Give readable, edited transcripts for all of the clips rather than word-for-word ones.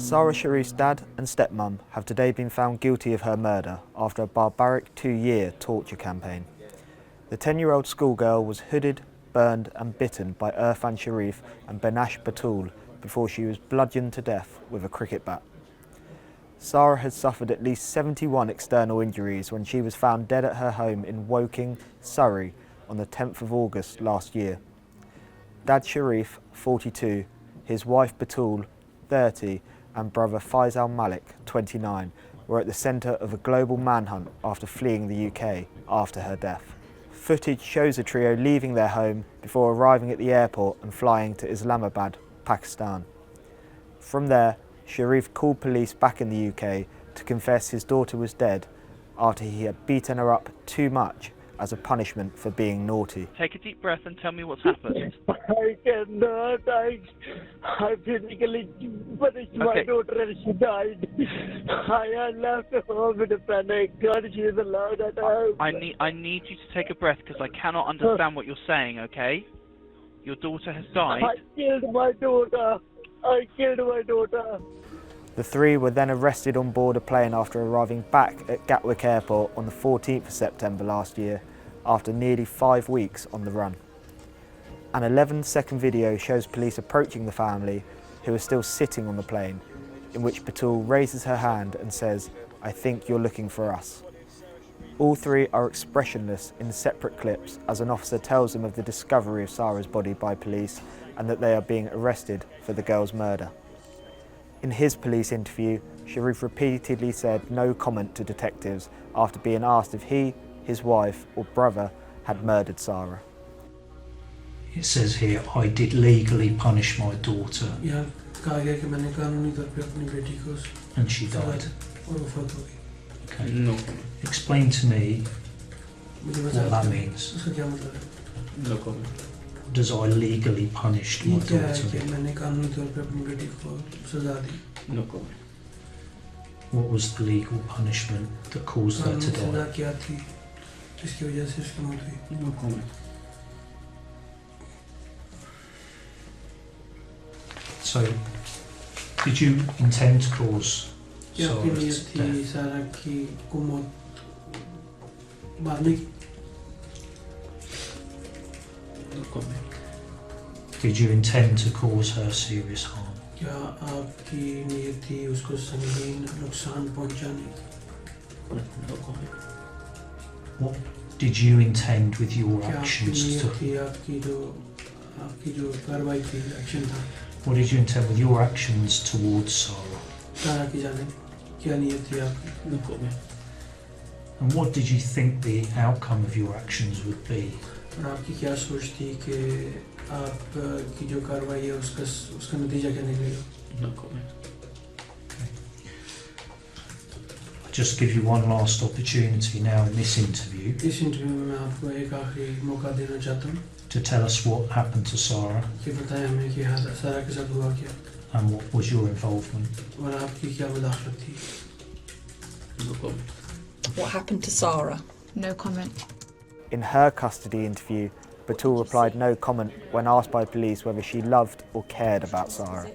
Sara Sharif's dad and stepmum have today been found guilty of her murder after a barbaric 2-year torture campaign. The 10-year-old schoolgirl was hooded, burned and bitten by Urfan Sharif and Beinash Batool before she was bludgeoned to death with a cricket bat. Sara had suffered at least 71 external injuries when she was found dead at her home in Woking, Surrey on the 10th of August last year. Dad Sharif, 42, his wife Batool, 30, and brother Faisal Malik, 29, were at the centre of a global manhunt after fleeing the UK after her death. Footage shows the trio leaving their home before arriving at the airport and flying to Islamabad, Pakistan. From there, Sharif called police back in the UK to confess his daughter was dead after he had beaten her up too much as a punishment for being naughty. Take a deep breath and tell me what's happened. I cannot. I physically punished my daughter and she died. I had left home in a panic. God, she is allowed at home. I need you to take a breath because I cannot understand what you're saying, okay? Your daughter has died. I killed my daughter. The three were then arrested on board a plane after arriving back at Gatwick Airport on the 14th of September last year, after nearly 5 weeks on the run. An 11-second video shows police approaching the family, who are still sitting on the plane, in which Batool raises her hand and says, "I think you're looking for us." All three are expressionless in separate clips as an officer tells them of the discovery of Sara's body by police and that they are being arrested for the girl's murder. In his police interview, Sharif repeatedly said no comment to detectives after being asked if he, his wife or brother had murdered Sara. It says here, I did legally punish my daughter. And she died. Okay. No. Explain to me what that means. No comment. Does I legally punished my daughter? No comment. What was the legal punishment that caused her to die? No comment. So, did you intend to cause Sara's death? No comment. Did you intend to cause her serious harm? No comment. What did you intend with your actions to... What did you intend with your actions towards Sara? No comment. And what did you think the outcome of your actions would be? No comment. I'll just give you one last opportunity now in this interview to tell us what happened to Sara and what was your involvement. No comment. What happened to Sara? No comment. In her custody interview, Batool replied no comment when asked by police whether she loved or cared about Sara.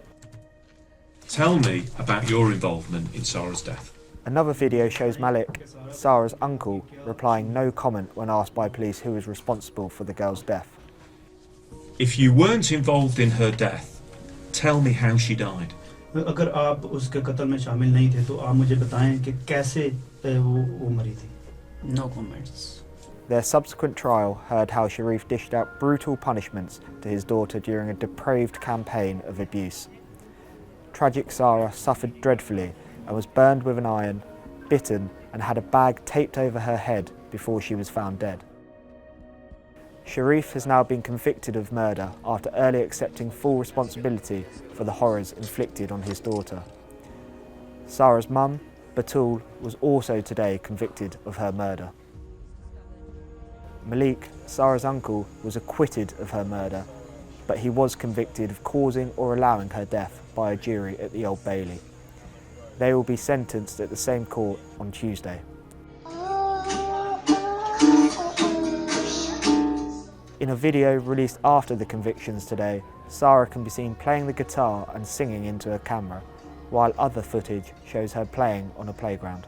Tell me about your involvement in Sara's death. Another video shows Malik, Sara's uncle, replying no comment when asked by police who was responsible for the girl's death. If you weren't involved in her death, tell me how she died. अगर आप उसके कत्ल में शामिल नहीं थे तो आप मुझे बताएं कि कैसे वो मरी थी. No comments. Their subsequent trial heard how Sharif dished out brutal punishments to his daughter during a depraved campaign of abuse. Tragic Sara suffered dreadfully and was burned with an iron, bitten and had a bag taped over her head before she was found dead. Sharif has now been convicted of murder after early accepting full responsibility for the horrors inflicted on his daughter. Sara's mum, Batool, was also today convicted of her murder. Malik, Sara's uncle, was acquitted of her murder, but he was convicted of causing or allowing her death by a jury at the Old Bailey. They will be sentenced at the same court on Tuesday. In a video released after the convictions today, Sara can be seen playing the guitar and singing into a camera, while other footage shows her playing on a playground.